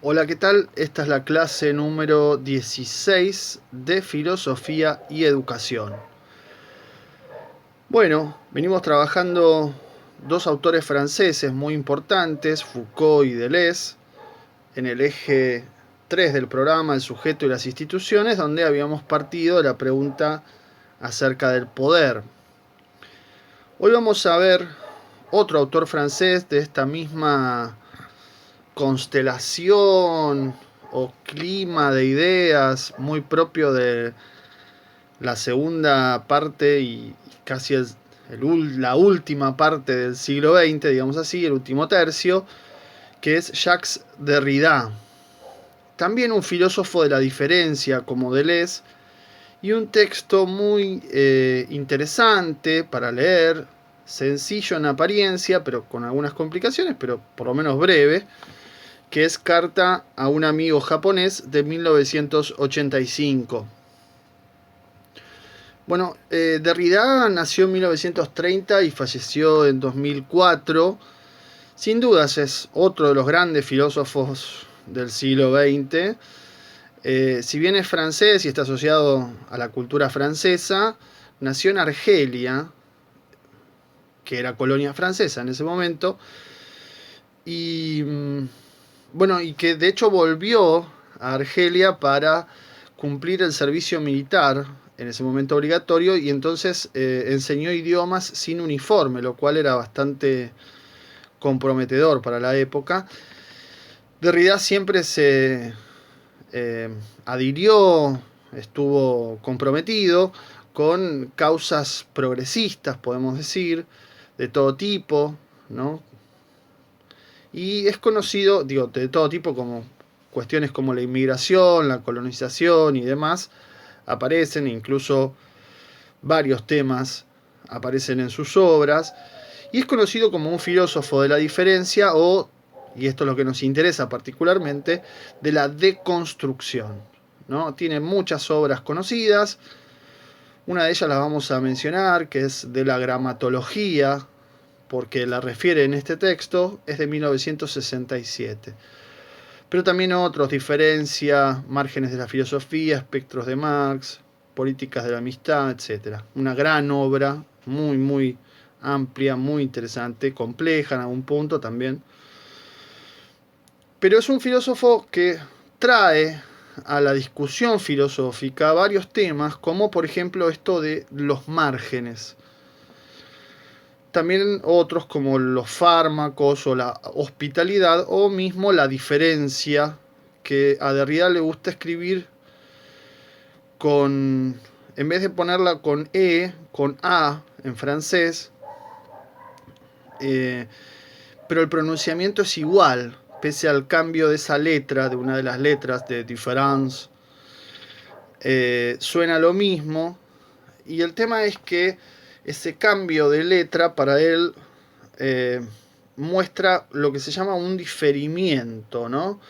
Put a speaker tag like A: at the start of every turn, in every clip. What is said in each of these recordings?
A: Hola, ¿qué tal? Esta es la clase número 16 de Filosofía y Educación. Bueno, venimos trabajando dos autores franceses muy importantes, Foucault y Deleuze, en el eje 3 del programa, el sujeto y las instituciones, donde habíamos partido de la pregunta acerca del poder. Hoy vamos a ver otro autor francés de esta misma constelación o clima de ideas muy propio de la segunda parte y casi la última parte del siglo XX, digamos así, el último tercio, que es Jacques Derrida. También un filósofo de la diferencia como Deleuze, y un texto muy interesante para leer, sencillo en apariencia, pero con algunas complicaciones, pero por lo menos breve, que es Carta a un amigo japonés de 1985. Bueno, Derrida nació en 1930 y falleció en 2004. Sin dudas es otro de los grandes filósofos del siglo XX. Si bien es francés y está asociado a la cultura francesa, nació en Argelia, que era colonia francesa en ese momento, y bueno, y que de hecho volvió a Argelia para cumplir el servicio militar, en ese momento obligatorio, y entonces enseñó idiomas sin uniforme, lo cual era bastante comprometedor para la época. Derrida siempre se adhirió, estuvo comprometido con causas progresistas, podemos decir, de todo tipo, ¿no? Y es conocido, digo, de todo tipo, como cuestiones como la inmigración, la colonización y demás, aparecen, incluso varios temas aparecen en sus obras, y es conocido como un filósofo de la diferencia o, y esto es lo que nos interesa particularmente, de la deconstrucción, ¿no? Tiene muchas obras conocidas, una de ellas la vamos a mencionar, que es de la gramatología, porque la refiere en este texto, es de 1967. Pero también otros, diferencia, márgenes de la filosofía, espectros de Marx, políticas de la amistad, etc. Una gran obra, muy, muy amplia, muy interesante, compleja en algún punto también. Pero es un filósofo que trae a la discusión filosófica varios temas, como por ejemplo esto de los márgenes. También otros como los fármacos o la hospitalidad o mismo la diferencia, que a Derrida le gusta escribir con, en vez de ponerla con E, con A en francés, eh, pero el pronunciamiento es igual, pese al cambio de esa letra, de una de las letras de différence, suena lo mismo, y el tema es que ese cambio de letra para él eh, muestra lo que se llama un diferimiento, ¿no?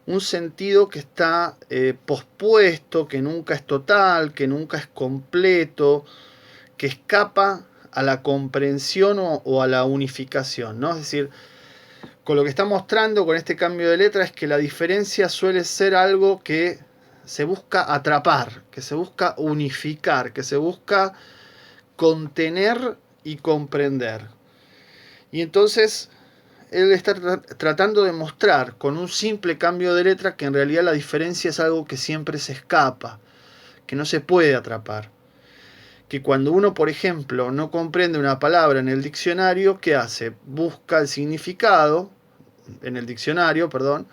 A: Un sentido que está pospuesto, que nunca es total, que nunca es completo, que escapa a la comprensión o a la unificación, ¿no? Es decir, con lo que está mostrando con este cambio de letra es que la diferencia suele ser algo que se busca atrapar, que se busca unificar, que se busca contener y comprender. Y entonces él está tratando de mostrar con un simple cambio de letra que en realidad la diferencia es algo que siempre se escapa, que no se puede atrapar. Que cuando uno, por ejemplo, no comprende una palabra en el diccionario, ¿qué hace? Busca el significado en el diccionario, perdón,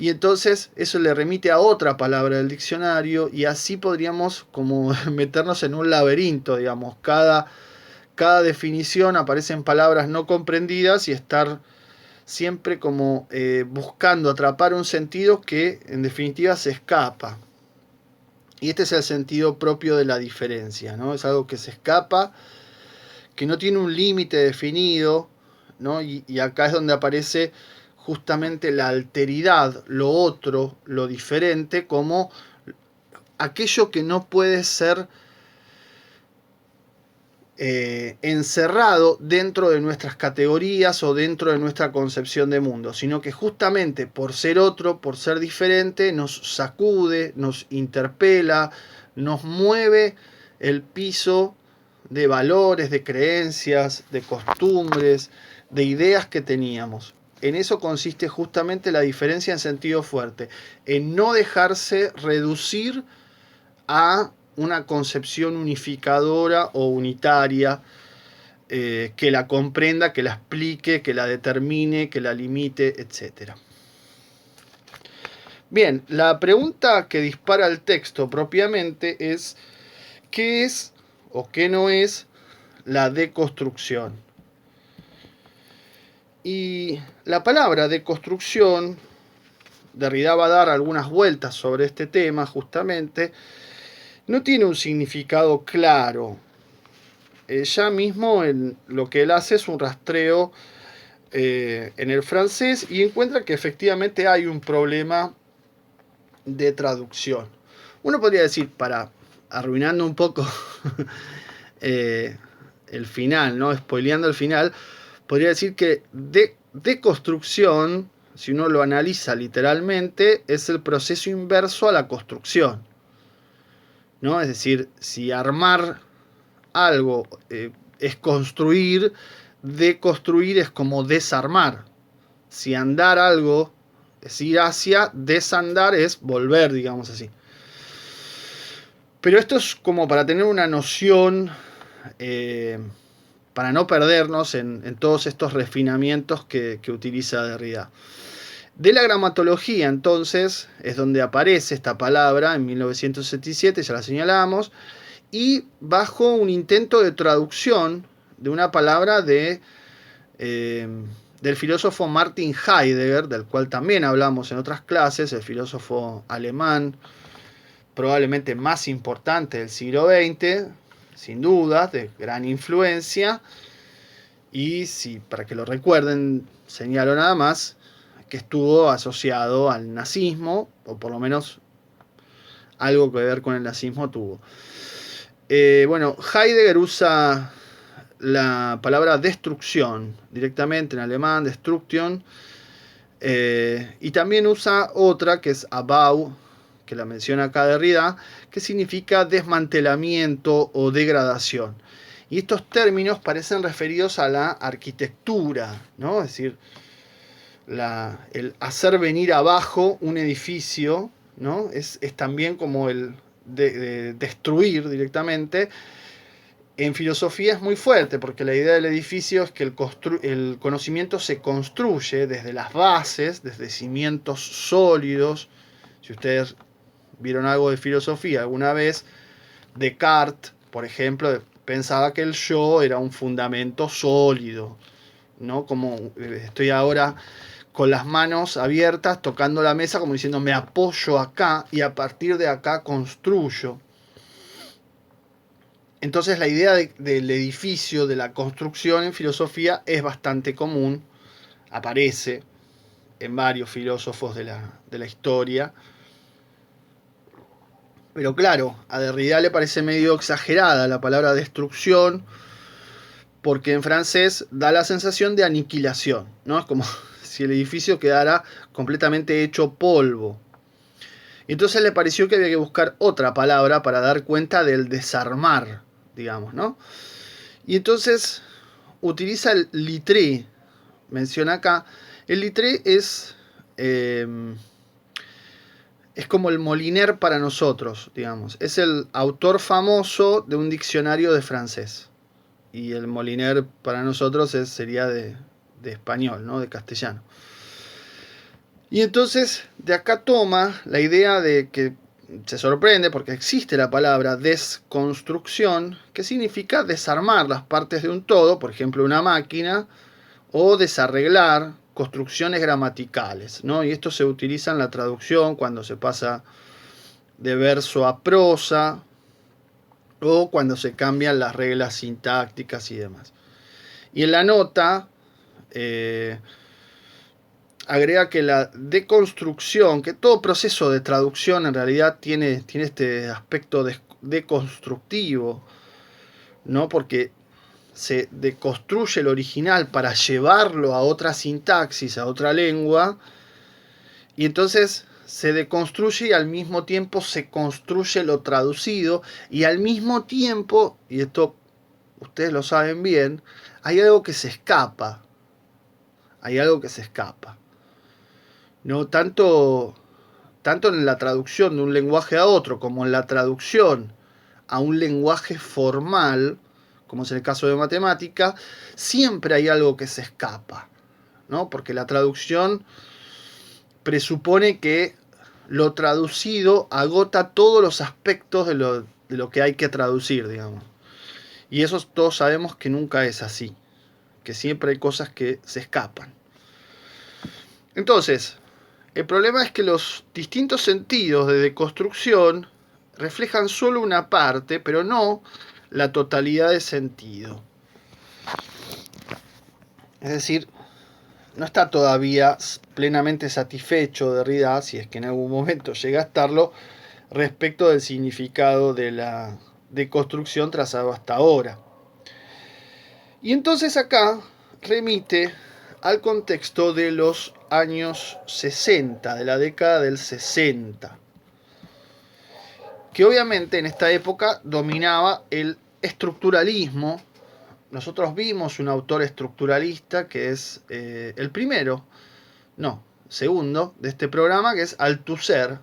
A: y entonces eso le remite a otra palabra del diccionario y así podríamos como meternos en un laberinto, digamos, cada definición aparecen palabras no comprendidas y estar siempre como buscando atrapar un sentido que en definitiva se escapa. Y este es el sentido propio de la diferencia, ¿no? Es algo que se escapa, que no tiene un límite definido, ¿no? Y acá es donde aparece justamente la alteridad, lo otro, lo diferente, como aquello que no puede ser encerrado dentro de nuestras categorías o dentro de nuestra concepción de mundo, sino que justamente por ser otro, por ser diferente, nos sacude, nos interpela, nos mueve el piso de valores, de creencias, de costumbres, de ideas que teníamos. En eso consiste justamente la diferencia en sentido fuerte, en no dejarse reducir a una concepción unificadora o unitaria que la comprenda, que la explique, que la determine, que la limite, etc. Bien, la pregunta que dispara el texto propiamente es ¿qué es o qué no es la deconstrucción? Y la palabra deconstrucción, Derrida va a dar algunas vueltas sobre este tema justamente, no tiene un significado claro. Ya mismo lo que él hace es un rastreo en el francés y encuentra que efectivamente hay un problema de traducción. Uno podría decir, arruinando un poco el final, ¿no? Spoileando el final, podría decir que deconstrucción, si uno lo analiza literalmente, es el proceso inverso a la construcción, ¿no? Es decir, si armar algo es construir, deconstruir es como desarmar. Si andar algo es ir hacia, desandar es volver, digamos así. Pero esto es como para tener una noción, para no perdernos en todos estos refinamientos que utiliza Derrida. De la gramatología, entonces, es donde aparece esta palabra en 1977, ya la señalamos, y bajo un intento de traducción de una palabra del filósofo Martin Heidegger, del cual también hablamos en otras clases, el filósofo alemán probablemente más importante del siglo XX, sin duda, de gran influencia, y para que lo recuerden, señalo nada más, que estuvo asociado al nazismo, o por lo menos algo que ver con el nazismo tuvo. Bueno, Heidegger usa la palabra destrucción directamente en alemán, Destruction, y también usa otra que es Abbau, que la menciona acá Derrida, que significa desmantelamiento o degradación. Y estos términos parecen referidos a la arquitectura, ¿no? Es decir, el hacer venir abajo un edificio, ¿no? Es también como el de destruir directamente. En filosofía es muy fuerte, porque la idea del edificio es que el conocimiento se construye desde las bases, desde cimientos sólidos. Si ustedes vieron algo de filosofía alguna vez, Descartes, por ejemplo, pensaba que el yo era un fundamento sólido, ¿no? Como estoy ahora con las manos abiertas tocando la mesa como diciendo me apoyo acá y a partir de acá construyo. Entonces la idea del edificio, de la construcción en filosofía es bastante común, aparece en varios filósofos de la historia. Pero claro, a Derrida le parece medio exagerada la palabra destrucción, porque en francés da la sensación de aniquilación, ¿no? Es como si el edificio quedara completamente hecho polvo. Entonces le pareció que había que buscar otra palabra para dar cuenta del desarmar, digamos, ¿no? Y entonces utiliza el litré, menciona acá. El litré es como el Moliner para nosotros, digamos. Es el autor famoso de un diccionario de francés. Y el Moliner para nosotros sería de español, ¿no? De castellano. Y entonces de acá toma la idea de que se sorprende porque existe la palabra desconstrucción, que significa desarmar las partes de un todo, por ejemplo una máquina, o desarreglar construcciones gramaticales, ¿no? Y esto se utiliza en la traducción cuando se pasa de verso a prosa o cuando se cambian las reglas sintácticas y demás. Y en la nota agrega que la deconstrucción, que todo proceso de traducción en realidad tiene este aspecto deconstructivo, ¿no? Porque se deconstruye el original para llevarlo a otra sintaxis, a otra lengua, y entonces se deconstruye y al mismo tiempo se construye lo traducido, y al mismo tiempo, y esto ustedes lo saben bien, hay algo que se escapa. Hay algo que se escapa. No tanto en la traducción de un lenguaje a otro, como en la traducción a un lenguaje formal, como es el caso de matemática, siempre hay algo que se escapa, ¿no? Porque la traducción presupone que lo traducido agota todos los aspectos de lo que hay que traducir, digamos. Y eso todos sabemos que nunca es así, que siempre hay cosas que se escapan. Entonces, el problema es que los distintos sentidos de deconstrucción reflejan solo una parte, pero no la totalidad de sentido. Es decir, no está todavía plenamente satisfecho Derrida, si es que en algún momento llega a estarlo, respecto del significado de la deconstrucción trazado hasta ahora. Y entonces acá remite al contexto de los años 60, de la década del 60, que obviamente en esta época dominaba el estructuralismo. Nosotros vimos un autor estructuralista que es el primero, no, segundo de este programa, que es Althusser.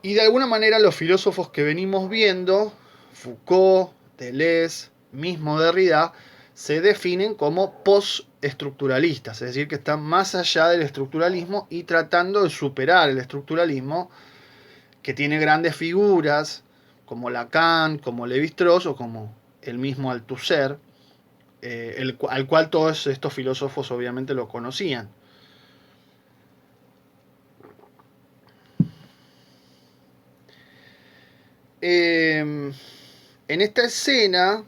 A: Y de alguna manera los filósofos que venimos viendo, Foucault, Deleuze, mismo Derrida, se definen como postestructuralistas, es decir, que están más allá del estructuralismo y tratando de superar el estructuralismo, que tiene grandes figuras como Lacan, como Lévi-Strauss o como el mismo Althusser, al cual todos estos filósofos obviamente lo conocían. En esta escena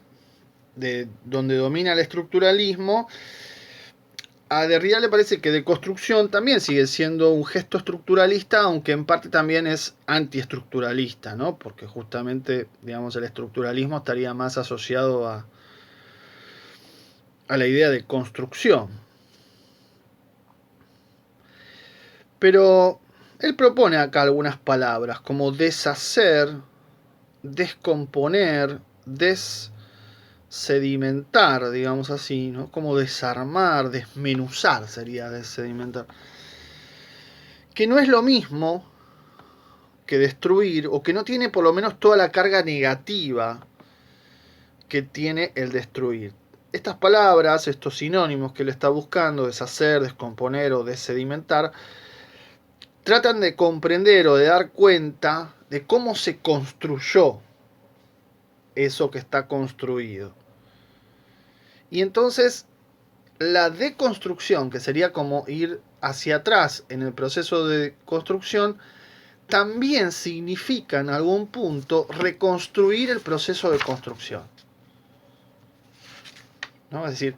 A: de donde domina el estructuralismo, a Derrida le parece que deconstrucción también sigue siendo un gesto estructuralista, aunque en parte también es antiestructuralista, ¿no? Porque justamente, digamos, el estructuralismo estaría más asociado a la idea de construcción. Pero él propone acá algunas palabras como deshacer, descomponer, sedimentar, digamos así, ¿no? Como desarmar, desmenuzar sería desedimentar. Que no es lo mismo que destruir, o que no tiene por lo menos toda la carga negativa que tiene el destruir. Estas palabras, estos sinónimos que él está buscando, deshacer, descomponer o desedimentar, tratan de comprender o de dar cuenta de cómo se construyó eso que está construido. Y entonces la deconstrucción, que sería como ir hacia atrás en el proceso de construcción, también significa en algún punto reconstruir el proceso de construcción, ¿no? Es decir,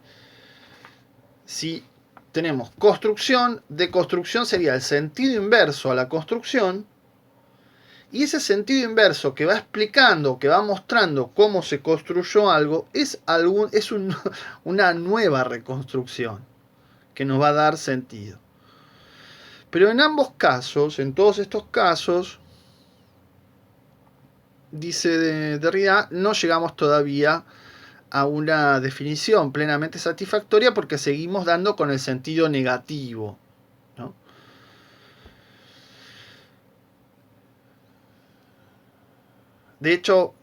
A: si tenemos construcción, deconstrucción sería el sentido inverso a la construcción, y ese sentido inverso que va explicando, que va mostrando cómo se construyó algo, es una nueva reconstrucción que nos va a dar sentido. Pero en ambos casos, en todos estos casos, dice Derrida, no llegamos todavía a una definición plenamente satisfactoria porque seguimos dando con el sentido negativo, ¿no? De hecho,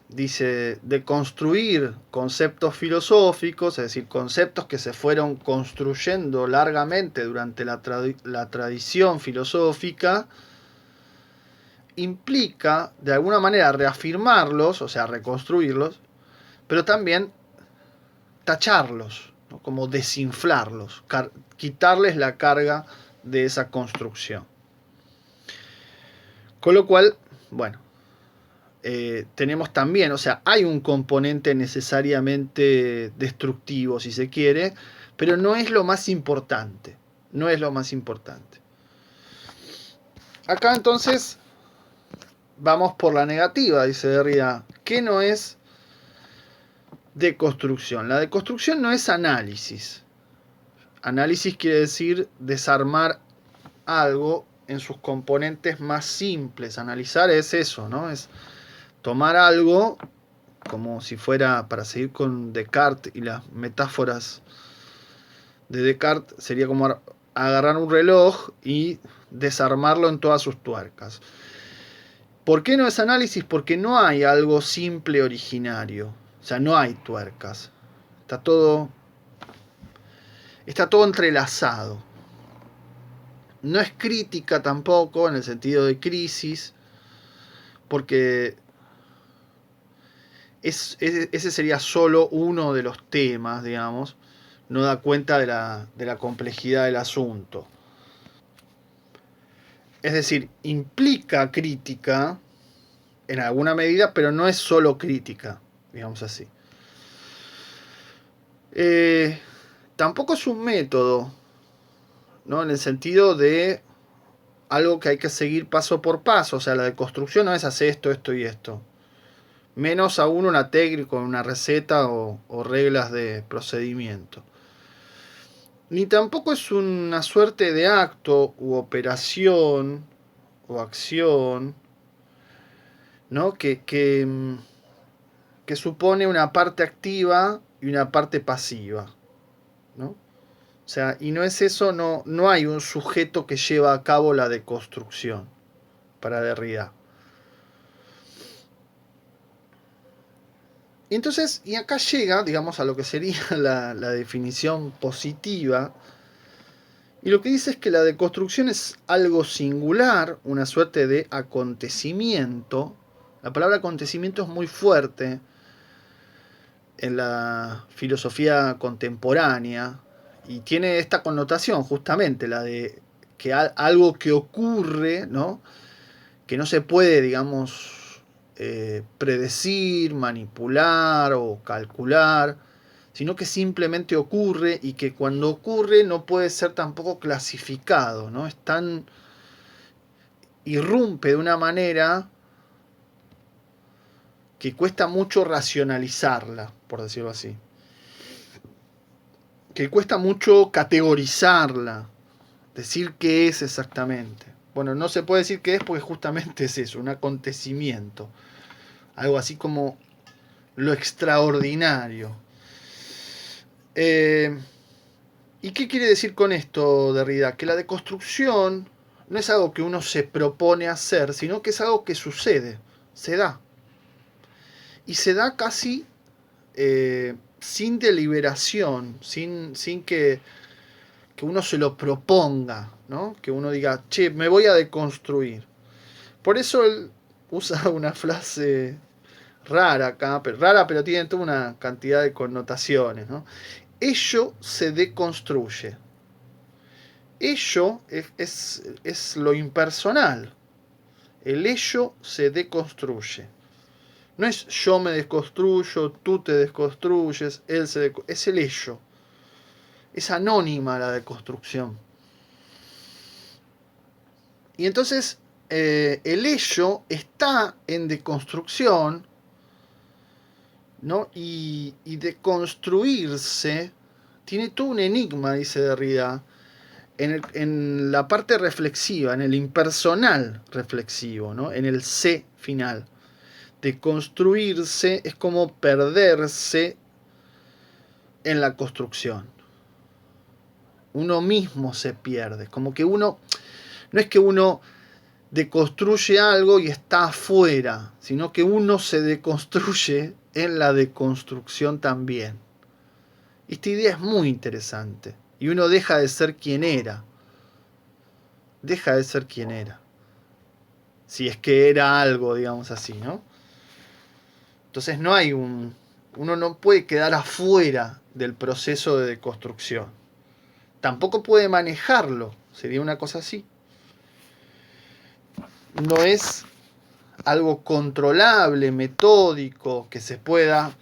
A: dice, de construir conceptos filosóficos, es decir, conceptos que se fueron construyendo largamente durante la tradición filosófica, implica de alguna manera reafirmarlos, o sea, reconstruirlos, pero también tacharlos, ¿no? Como desinflarlos, quitarles la carga de esa construcción. Con lo cual, bueno, tenemos también, o sea, hay un componente necesariamente destructivo, si se quiere, pero no es lo más importante. No es lo más importante. Acá entonces vamos por la negativa, dice Derrida. ¿Qué no es deconstrucción. La deconstrucción no es análisis. Análisis quiere decir desarmar algo en sus componentes más simples. Analizar es eso, ¿no? Es tomar algo como si fuera, para seguir con Descartes y las metáforas de Descartes, sería como agarrar un reloj y desarmarlo en todas sus tuercas. ¿Por qué no es análisis? Porque no hay algo simple originario. O sea, no hay tuercas. Está todo entrelazado. No es crítica tampoco, en el sentido de crisis, porque ese sería solo uno de los temas, digamos. No da cuenta de la complejidad del asunto. Es decir, implica crítica en alguna medida, pero no es solo crítica, digamos así. Tampoco es un método, ¿no? En el sentido de algo que hay que seguir paso por paso. O sea, la deconstrucción no es hacer esto, esto y esto. Menos aún una técnica, una receta o reglas de procedimiento. Ni tampoco es una suerte de acto u operación o acción, ¿no? Que supone una parte activa y una parte pasiva, ¿no? O sea, y no es eso, no hay un sujeto que lleva a cabo la deconstrucción para Derrida. Y entonces, y acá llega, digamos, a lo que sería la definición positiva. Y lo que dice es que la deconstrucción es algo singular, una suerte de acontecimiento. La palabra acontecimiento es muy fuerte en la filosofía contemporánea y tiene esta connotación justamente, la de que algo que ocurre, ¿no? Que no se puede, digamos, predecir, manipular o calcular, sino que simplemente ocurre y que cuando ocurre no puede ser tampoco clasificado, ¿no? Es tan irrumpe de una manera que cuesta mucho racionalizarla, por decirlo así. Que cuesta mucho categorizarla, decir qué es exactamente. Bueno, no se puede decir qué es porque justamente es eso, un acontecimiento. Algo así como lo extraordinario. ¿Y qué quiere decir con esto, Derrida? Que la deconstrucción no es algo que uno se propone hacer, sino que es algo que sucede, se da. Y se da casi sin deliberación, sin que uno se lo proponga, ¿no? Que uno diga, che, me voy a deconstruir. Por eso él usa una frase rara acá, pero tiene toda una cantidad de connotaciones, ¿no? Ello se deconstruye. Ello es lo impersonal. El ello se deconstruye. No es yo me desconstruyo, tú te desconstruyes, él se deconstruye. Es el ello. Es anónima la deconstrucción. Y entonces el ello está en deconstrucción, ¿no? Y deconstruirse tiene todo un enigma, dice Derrida, en la parte reflexiva, en el impersonal reflexivo, ¿no? En el sé final. Deconstruirse es como perderse en la construcción. Uno mismo se pierde, como que uno, no es que uno deconstruye algo y está afuera, sino que uno se deconstruye en la deconstrucción también. Esta idea es muy interesante. Y uno deja de ser quien era. Deja de ser quien era. Si es que era algo, digamos así, ¿no? Entonces no hay uno no puede quedar afuera del proceso de deconstrucción. Tampoco puede manejarlo. Sería una cosa así. No es algo controlable, metódico, que se pueda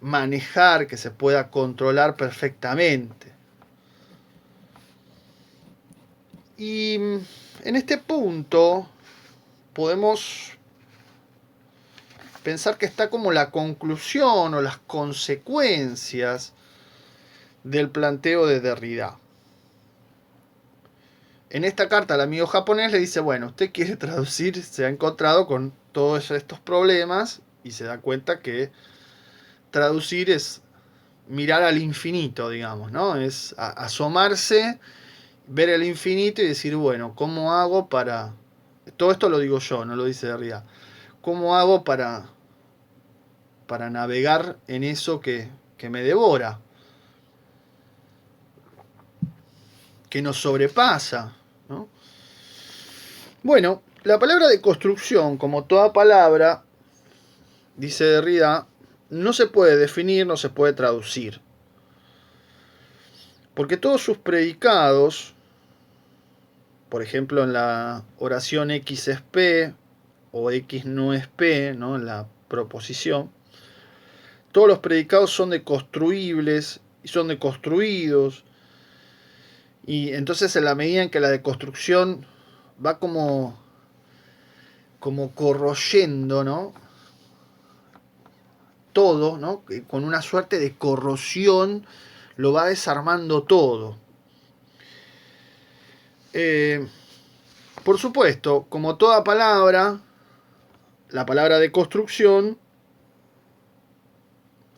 A: manejar, que se pueda controlar perfectamente. Y en este punto podemos pensar que está como la conclusión o las consecuencias del planteo de Derrida. En esta carta al amigo japonés le dice, bueno, usted quiere traducir, se ha encontrado con todos estos problemas y se da cuenta que traducir es mirar al infinito, digamos, ¿no? Es asomarse, ver el infinito y decir, bueno, ¿cómo hago para...? Todo esto lo digo yo, no lo dice Derrida. ¿Cómo hago para navegar en eso que me devora? Que nos sobrepasa, ¿no? Bueno, la palabra de construcción, como toda palabra, dice Derrida, no se puede definir, no se puede traducir. Porque todos sus predicados, por ejemplo en la oración X es P o X no es P, ¿no? En la proposición, todos los predicados son de construibles y son de construidos. Y entonces en la medida en que la deconstrucción va como corroyendo, ¿no? Todo, ¿no? Con una suerte de corrosión lo va desarmando todo. Por supuesto, como toda palabra, la palabra de construcción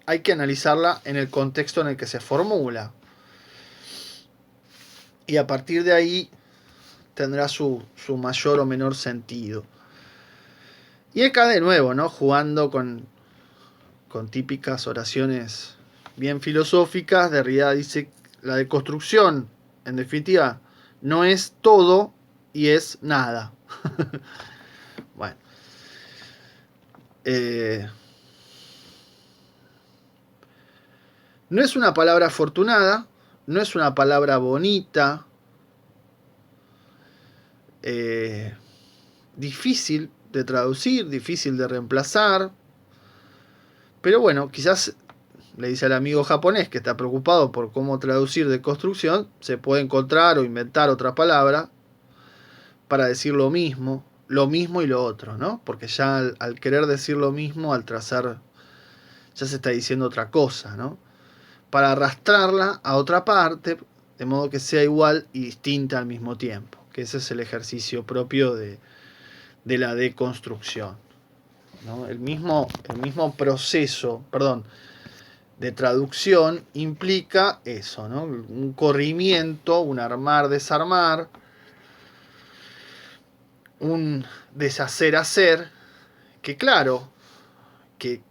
A: hay que analizarla en el contexto en el que se formula. Y a partir de ahí tendrá su mayor o menor sentido. Y acá de nuevo, ¿no? Jugando con típicas oraciones bien filosóficas, Derrida dice la deconstrucción, en definitiva, no es todo y es nada. Bueno. No es una palabra afortunada, no es una palabra bonita, difícil de traducir, difícil de reemplazar, pero bueno, quizás le dice al amigo japonés que está preocupado por cómo traducir deconstrucción, se puede encontrar o inventar otra palabra para decir lo mismo y lo otro, ¿no? Porque ya al querer decir lo mismo, al trazar, ya se está diciendo otra cosa, ¿no? Para arrastrarla a otra parte, de modo que sea igual y distinta al mismo tiempo, que ese es el ejercicio propio de la deconstrucción, ¿no? El mismo proceso, de traducción implica eso, ¿no? Un corrimiento, un armar, desarmar, un deshacer, hacer, que claro, que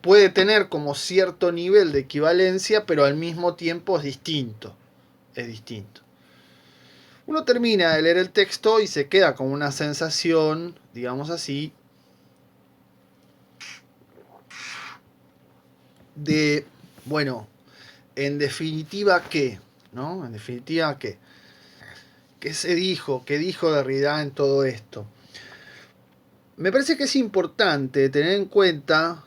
A: puede tener como cierto nivel de equivalencia, pero al mismo tiempo es distinto. Uno termina de leer el texto y se queda con una sensación, digamos así, de, bueno, en definitiva, ¿qué? ¿No? En definitiva, ¿qué? ¿Qué se dijo? ¿Qué dijo Derrida en todo esto? Me parece que es importante tener en cuenta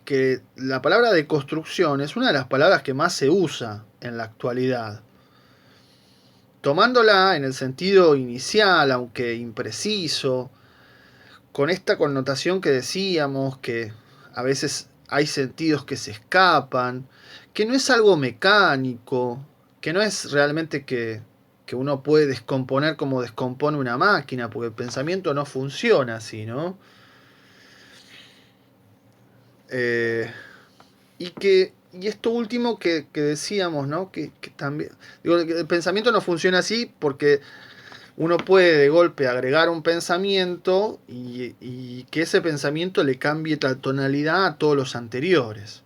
A: que la palabra deconstrucción es una de las palabras que más se usa en la actualidad. Tomándola en el sentido inicial, aunque impreciso, con esta connotación que decíamos, que a veces hay sentidos que se escapan, que no es algo mecánico, que no es realmente que uno puede descomponer como descompone una máquina, porque el pensamiento no funciona así, ¿no? Y esto último que decíamos, ¿no? Que también, digo, el pensamiento no funciona así porque uno puede de golpe agregar un pensamiento y que ese pensamiento le cambie la tonalidad a todos los anteriores.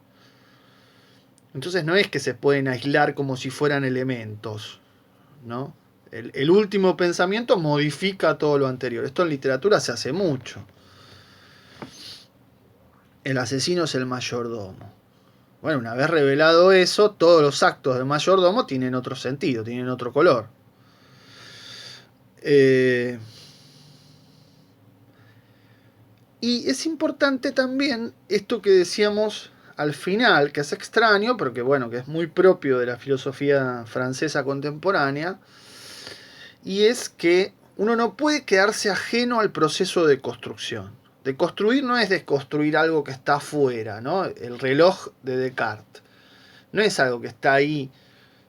A: Entonces no es que se pueden aislar como si fueran elementos, ¿no? El último pensamiento modifica todo lo anterior. Esto en literatura se hace mucho. El asesino es el mayordomo. Bueno, una vez revelado eso, todos los actos del mayordomo tienen otro sentido, tienen otro color. Y es importante también esto que decíamos al final, que es extraño, pero que bueno, que es muy propio de la filosofía francesa contemporánea, y es que uno no puede quedarse ajeno al proceso de construcción. Deconstruir no es desconstruir algo que está afuera, ¿no? El reloj de Descartes. No es algo que está ahí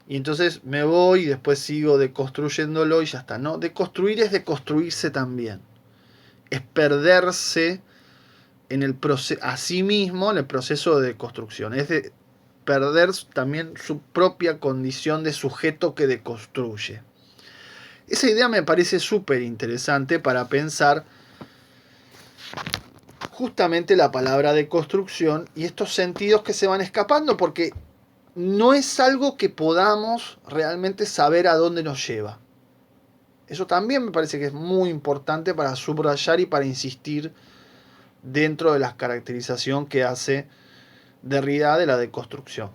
A: y entonces me voy y después sigo deconstruyéndolo y ya está. No, deconstruir es deconstruirse también. Es perderse en el proceso, a sí mismo en el proceso de deconstrucción. Es de perder también su propia condición de sujeto que deconstruye. Esa idea me parece súper interesante para pensar justamente la palabra deconstrucción y estos sentidos que se van escapando, porque no es algo que podamos realmente saber a dónde nos lleva. Eso también me parece que es muy importante para subrayar y para insistir dentro de la caracterización que hace Derrida de la deconstrucción.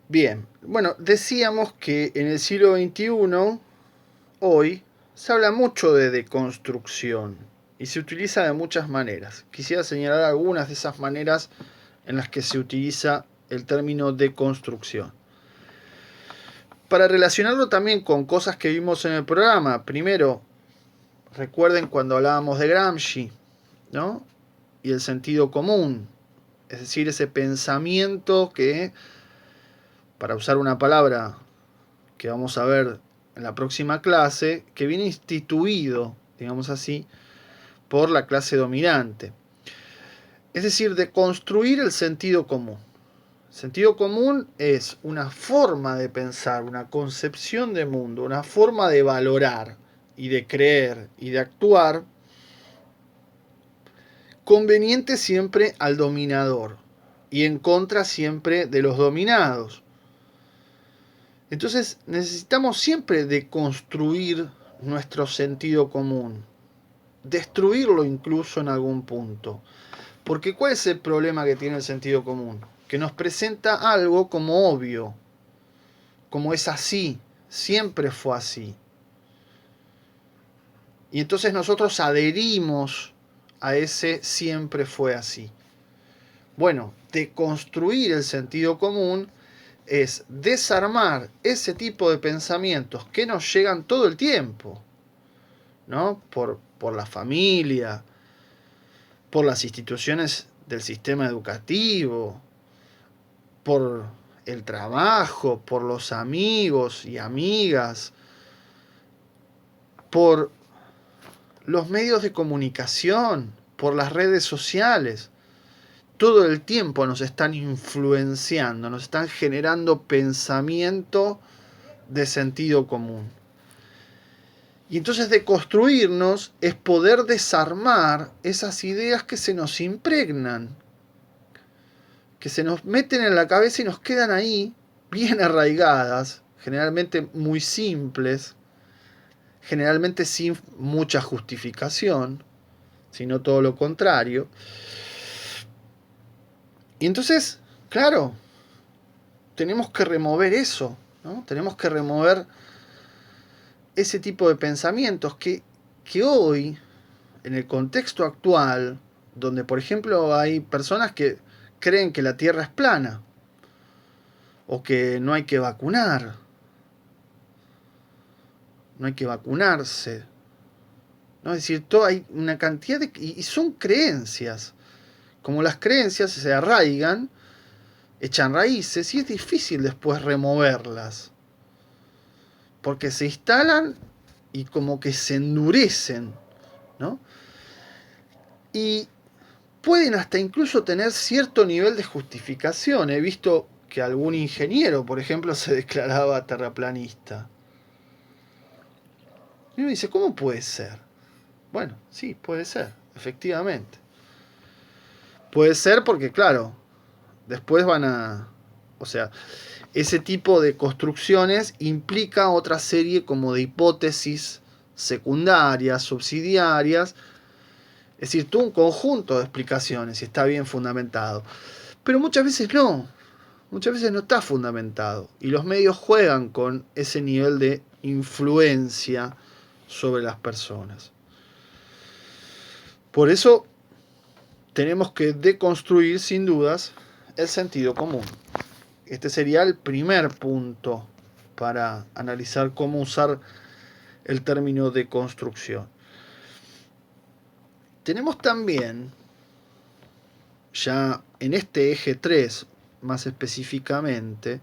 A: Bien, bueno, decíamos que en el siglo XXI, hoy, se habla mucho de deconstrucción y se utiliza de muchas maneras. Quisiera señalar algunas de esas maneras en las que se utiliza el término deconstrucción. Para relacionarlo también con cosas que vimos en el programa, primero, recuerden cuando hablábamos de Gramsci, ¿no? Y el sentido común, es decir, ese pensamiento que, para usar una palabra que vamos a ver en la próxima clase, que viene instituido, digamos así, por la clase dominante. Es decir, de construir el sentido común. Sentido común es una forma de pensar, una concepción de mundo, una forma de valorar y de creer y de actuar conveniente siempre al dominador y en contra siempre de los dominados. Entonces necesitamos siempre deconstruir nuestro sentido común, destruirlo incluso en algún punto. Porque ¿cuál es el problema que tiene el sentido común? Que nos presenta algo como obvio, como es así, siempre fue así. Y entonces nosotros adherimos a ese siempre fue así. Bueno, deconstruir el sentido común es desarmar ese tipo de pensamientos que nos llegan todo el tiempo, ¿no? Por la familia, por las instituciones del sistema educativo, por el trabajo, por los amigos y amigas, por los medios de comunicación, por las redes sociales. Todo el tiempo nos están influenciando, nos están generando pensamiento de sentido común. Y entonces deconstruirnos es poder desarmar esas ideas que se nos impregnan, que se nos meten en la cabeza y nos quedan ahí, bien arraigadas, generalmente muy simples, generalmente sin mucha justificación, sino todo lo contrario. Y entonces, claro, tenemos que remover eso, ¿no? Tenemos que remover ese tipo de pensamientos que hoy, en el contexto actual, donde por ejemplo hay personas que creen que la Tierra es plana, o que no hay que vacunar, no hay que vacunarse, ¿no? Es decir, hay una cantidad de... y son creencias. Como las creencias se arraigan, echan raíces y es difícil después removerlas. Porque se instalan y como que se endurecen, ¿no? Y pueden hasta incluso tener cierto nivel de justificación. He visto que algún ingeniero, por ejemplo, se declaraba terraplanista. Y uno dice, ¿cómo puede ser? Bueno, sí, puede ser, efectivamente. Puede ser porque, claro, después van a... O sea, ese tipo de construcciones implica otra serie como de hipótesis secundarias, subsidiarias, es decir, todo un conjunto de explicaciones y está bien fundamentado. Pero muchas veces no está fundamentado. Y los medios juegan con ese nivel de influencia sobre las personas. Por eso tenemos que deconstruir sin dudas el sentido común. Este sería el primer punto para analizar cómo usar el término deconstrucción. Tenemos también, ya en este eje 3, más específicamente,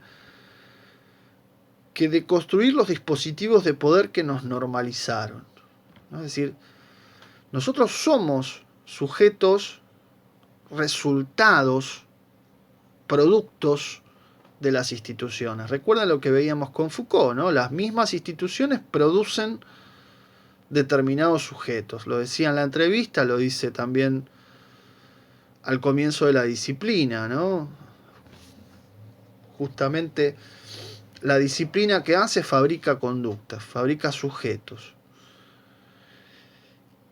A: que deconstruir los dispositivos de poder que nos normalizaron, ¿no? Es decir, nosotros somos sujetos, resultados, productos de las instituciones. Recuerden lo que veíamos con Foucault, ¿no? Las mismas instituciones producen determinados sujetos. Lo decía en la entrevista, lo dice también al comienzo de la disciplina, ¿no? Justamente la disciplina que hace fabrica conductas, fabrica sujetos.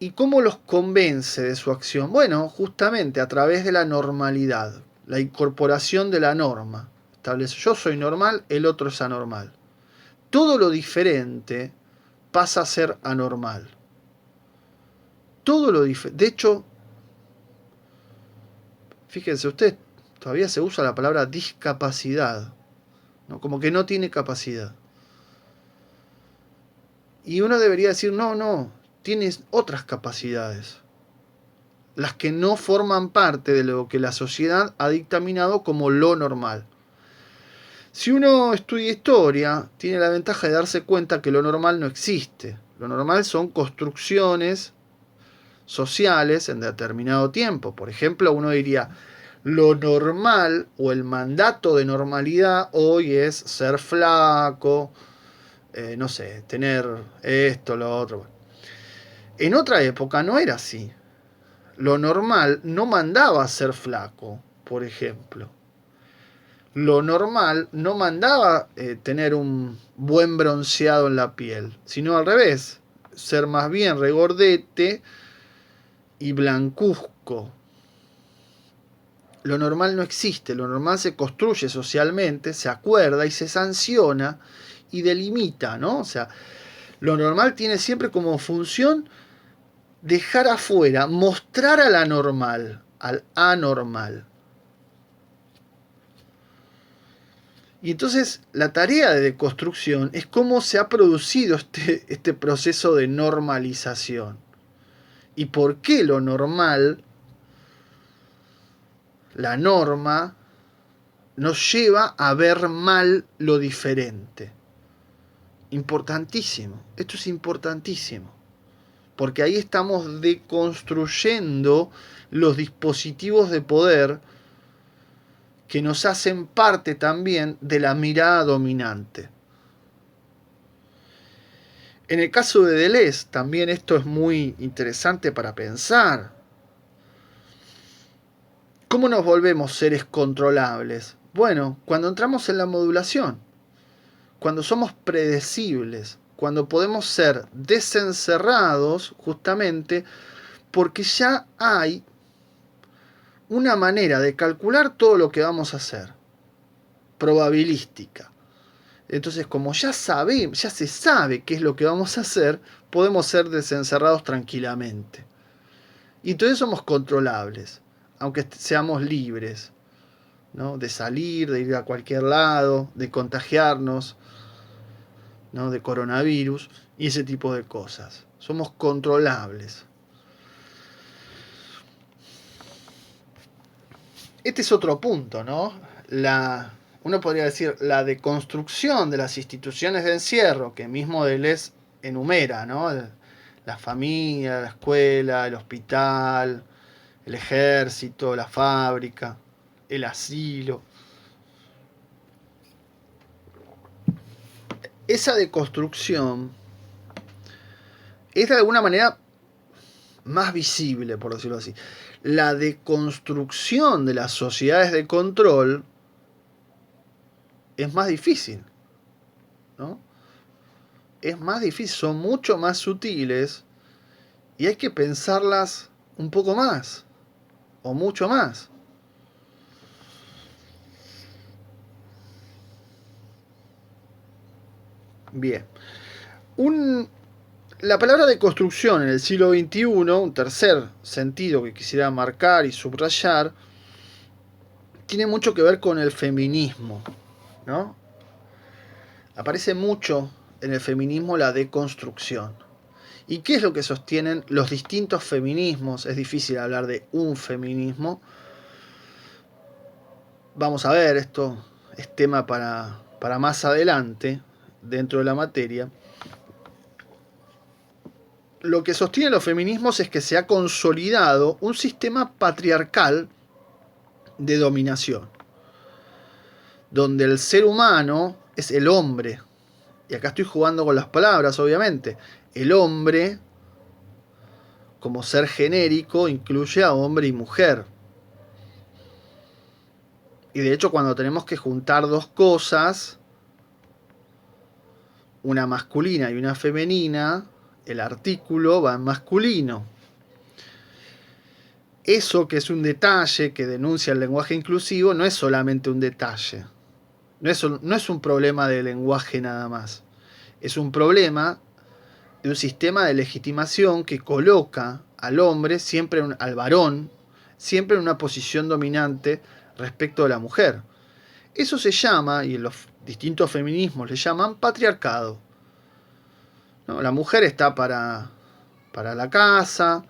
A: ¿Y cómo los convence de su acción? Bueno, justamente a través de la normalidad, la incorporación de la norma. Establece, yo soy normal, el otro es anormal. Todo lo diferente pasa a ser anormal. Todo lo diferente. De hecho, fíjense usted, todavía se usa la palabra discapacidad, ¿no? Como que no tiene capacidad. Y uno debería decir, no, tienes otras capacidades, las que no forman parte de lo que la sociedad ha dictaminado como lo normal. Si uno estudia historia, tiene la ventaja de darse cuenta que lo normal no existe. Lo normal son construcciones sociales en determinado tiempo. Por ejemplo, uno diría, lo normal o el mandato de normalidad hoy es ser flaco, no sé, tener esto, lo otro. En otra época no era así. Lo normal no mandaba a ser flaco, por ejemplo. Lo normal no mandaba tener un buen bronceado en la piel, sino al revés, ser más bien regordete y blancuzco. Lo normal no existe, lo normal se construye socialmente, se acuerda y se sanciona y delimita, ¿no? O sea, lo normal tiene siempre como función dejar afuera, mostrar al anormal, al anormal. Y entonces la tarea de deconstrucción es cómo se ha producido este proceso de normalización. Y por qué lo normal, la norma, nos lleva a ver mal lo diferente. Importantísimo. Esto es importantísimo. Porque ahí estamos deconstruyendo los dispositivos de poder que nos hacen parte también de la mirada dominante. En el caso de Deleuze, también esto es muy interesante para pensar. ¿Cómo nos volvemos seres controlables? Bueno, cuando entramos en la modulación, cuando somos predecibles, cuando podemos ser desencerrados justamente porque ya hay una manera de calcular todo lo que vamos a hacer, probabilística. Entonces, como ya se sabe qué es lo que vamos a hacer, podemos ser desencerrados tranquilamente. Y entonces somos controlables, aunque seamos libres, ¿no? De salir, de ir a cualquier lado, de contagiarnos, ¿no? De coronavirus y ese tipo de cosas. Somos controlables. Este es otro punto, ¿no? Uno podría decir la deconstrucción de las instituciones de encierro, que mismo Deleuze enumera, ¿no? La familia, la escuela, el hospital, el ejército, la fábrica, el asilo. Esa deconstrucción es de alguna manera más visible, por decirlo así. La deconstrucción de las sociedades de control es más difícil, ¿no? Es más difícil, son mucho más sutiles y hay que pensarlas un poco más o mucho más. Bien. La palabra deconstrucción en el siglo XXI, un tercer sentido que quisiera marcar y subrayar, tiene mucho que ver con el feminismo, ¿no? Aparece mucho en el feminismo la deconstrucción. ¿Y qué es lo que sostienen los distintos feminismos? Es difícil hablar de un feminismo. Vamos a ver, esto es tema para más adelante, dentro de la materia. Lo que sostienen los feminismos es que se ha consolidado un sistema patriarcal de dominación, donde el ser humano es el hombre. Y acá estoy jugando con las palabras, obviamente. El hombre, como ser genérico, incluye a hombre y mujer. Y de hecho, cuando tenemos que juntar dos cosas, una masculina y una femenina, el artículo va en masculino. Eso que es un detalle que denuncia el lenguaje inclusivo no es solamente un detalle. No es un problema de lenguaje nada más. Es un problema de un sistema de legitimación que coloca al hombre, siempre al varón, siempre en una posición dominante respecto de la mujer. Eso se llama, y en los distintos feminismos le llaman, patriarcado. ¿No? La mujer está para la casa,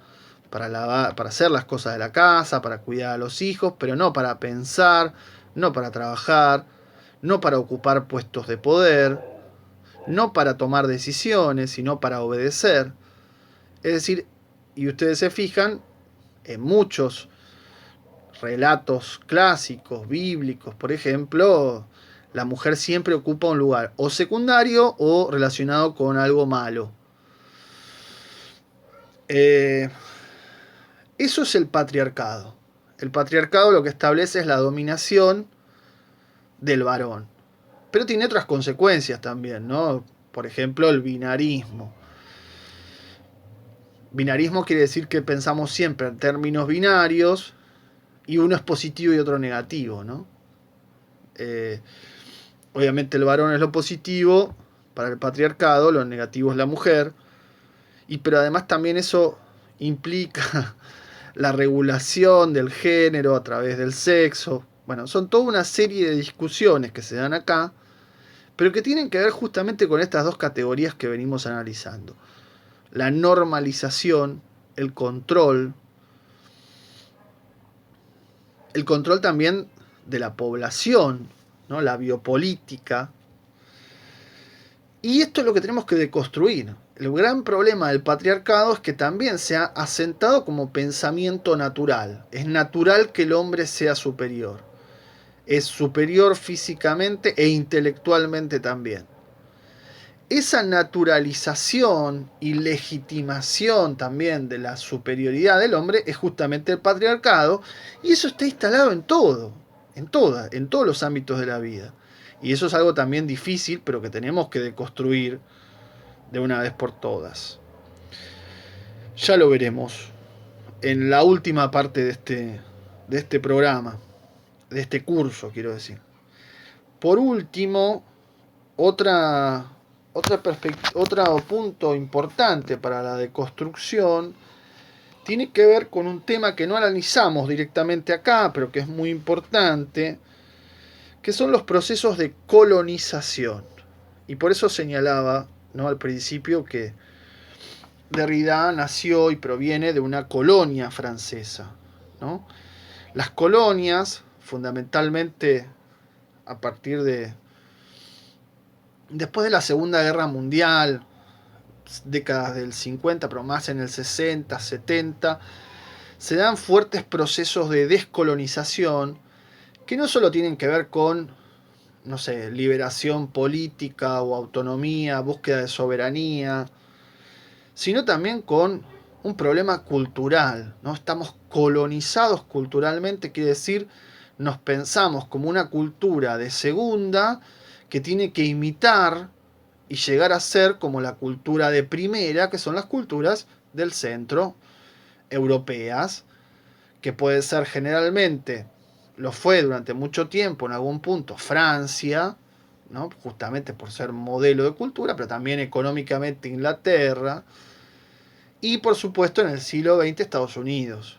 A: para hacer las cosas de la casa, para cuidar a los hijos, pero no para pensar, no para trabajar, no para ocupar puestos de poder, no para tomar decisiones, sino para obedecer. Es decir, y ustedes se fijan, en muchos relatos clásicos, bíblicos, por ejemplo, la mujer siempre ocupa un lugar o secundario o relacionado con algo malo. Eso es el patriarcado. El patriarcado lo que establece es la dominación del varón. Pero tiene otras consecuencias también, ¿no? Por ejemplo, el binarismo. Binarismo quiere decir que pensamos siempre en términos binarios y uno es positivo y otro negativo, ¿no? Obviamente el varón es lo positivo para el patriarcado, lo negativo es la mujer, pero además también eso implica la regulación del género a través del sexo. Bueno, son toda una serie de discusiones que se dan acá, pero que tienen que ver justamente con estas dos categorías que venimos analizando. La normalización, el control también de la población, ¿no? La biopolítica. Y esto es lo que tenemos que deconstruir. El gran problema del patriarcado es que también se ha asentado como pensamiento natural. Es natural que el hombre sea superior. Es superior físicamente e intelectualmente también. Esa naturalización y legitimación también de la superioridad del hombre es justamente el patriarcado, y eso está instalado en todo, en todos los ámbitos de la vida. Y eso es algo también difícil, pero que tenemos que deconstruir de una vez por todas. Ya lo veremos en la última parte de este programa, de este curso, quiero decir. Por último, otro punto importante para la deconstrucción tiene que ver con un tema que no analizamos directamente acá, pero que es muy importante, que son los procesos de colonización. Y por eso señalaba, ¿no?, al principio que Derrida nació y proviene de una colonia francesa, ¿no? Las colonias, fundamentalmente a partir de después de la Segunda Guerra Mundial, décadas del 50, pero más en el 60, 70, se dan fuertes procesos de descolonización que no solo tienen que ver con, no sé, liberación política o autonomía, búsqueda de soberanía, sino también con un problema cultural, ¿no? Estamos colonizados culturalmente, quiere decir, nos pensamos como una cultura de segunda que tiene que imitar y llegar a ser como la cultura de primera, que son las culturas del centro, europeas, que puede ser generalmente, lo fue durante mucho tiempo en algún punto, Francia, ¿no?, justamente por ser modelo de cultura, pero también económicamente Inglaterra, y por supuesto en el siglo XX Estados Unidos,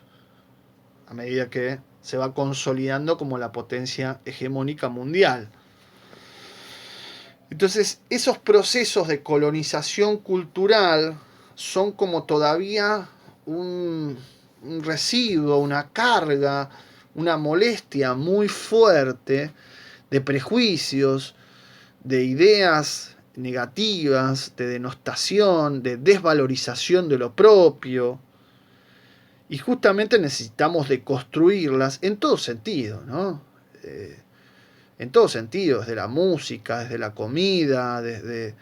A: a medida que se va consolidando como la potencia hegemónica mundial. Entonces, esos procesos de colonización cultural son como todavía un residuo, una carga, una molestia muy fuerte de prejuicios, de ideas negativas, de denostación, de desvalorización de lo propio. Y justamente necesitamos deconstruirlas en todo sentido, ¿no? En todo sentido, desde la música, desde la comida, desde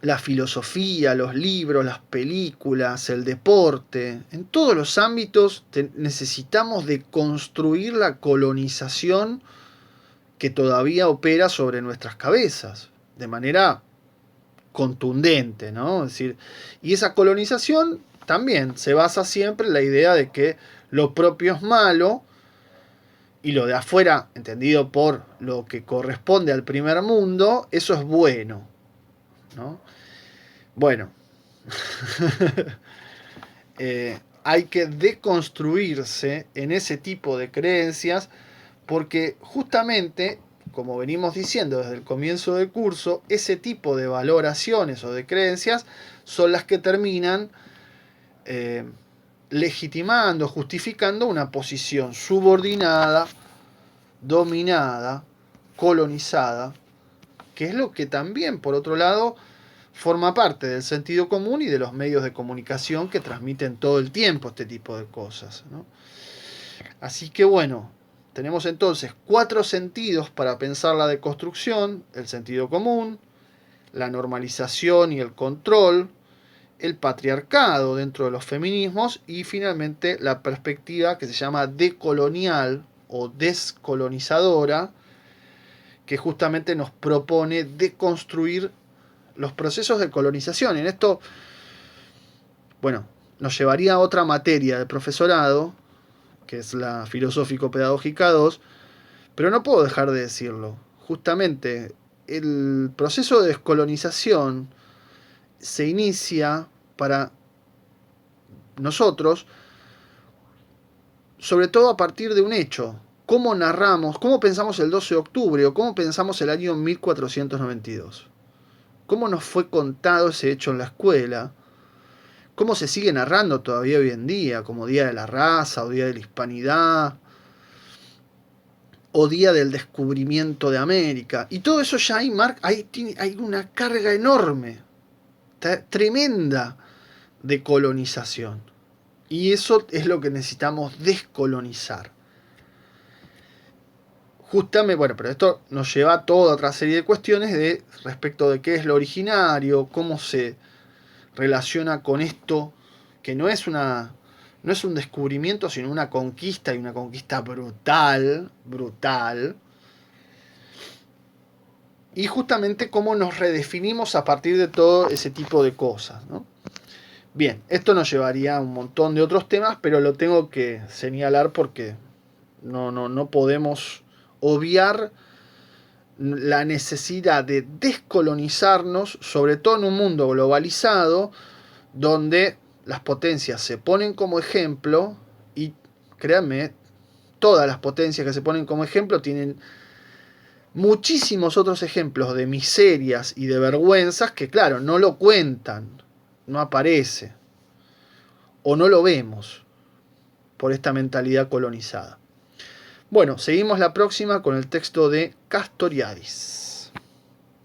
A: la filosofía, los libros, las películas, el deporte. En todos los ámbitos necesitamos deconstruir la colonización que todavía opera sobre nuestras cabezas, de manera contundente, ¿no? Es decir, y esa colonización también se basa siempre en la idea de que lo propio es malo y lo de afuera, entendido por lo que corresponde al primer mundo, eso es bueno, ¿no? Bueno, hay que deconstruirse en ese tipo de creencias porque justamente, como venimos diciendo desde el comienzo del curso, ese tipo de valoraciones o de creencias son las que terminan legitimando, justificando una posición subordinada, dominada, colonizada, que es lo que también, por otro lado, forma parte del sentido común y de los medios de comunicación que transmiten todo el tiempo este tipo de cosas, ¿no? Así que bueno, tenemos entonces 4 sentidos para pensar la deconstrucción: el sentido común, la normalización y el control, el patriarcado dentro de los feminismos y finalmente la perspectiva que se llama decolonial o descolonizadora, que justamente nos propone deconstruir los procesos de colonización. En esto, bueno, nos llevaría a otra materia de profesorado, que es la filosófico-pedagógica 2, pero no puedo dejar de decirlo. Justamente, el proceso de descolonización se inicia para nosotros, sobre todo a partir de un hecho. ¿Cómo narramos, cómo pensamos el 12 de octubre o cómo pensamos el año 1492? ¿Cómo nos fue contado ese hecho en la escuela? ¿Cómo se sigue narrando todavía hoy en día, como Día de la Raza o Día de la Hispanidad o Día del Descubrimiento de América? Y todo eso ya hay una carga enorme, tremenda, de colonización. Y eso es lo que necesitamos descolonizar. Justamente, bueno, pero esto nos lleva a toda otra serie de cuestiones respecto de qué es lo originario, cómo se relaciona con esto, que no es un descubrimiento, sino una conquista, y una conquista brutal, brutal. Y justamente cómo nos redefinimos a partir de todo ese tipo de cosas, ¿no? Bien, esto nos llevaría a un montón de otros temas, pero lo tengo que señalar porque no podemos obviar la necesidad de descolonizarnos, sobre todo en un mundo globalizado, donde las potencias se ponen como ejemplo, y créanme, todas las potencias que se ponen como ejemplo tienen muchísimos otros ejemplos de miserias y de vergüenzas que, claro, no lo cuentan, no aparece, o no lo vemos por esta mentalidad colonizada. Bueno, seguimos la próxima con el texto de Castoriadis.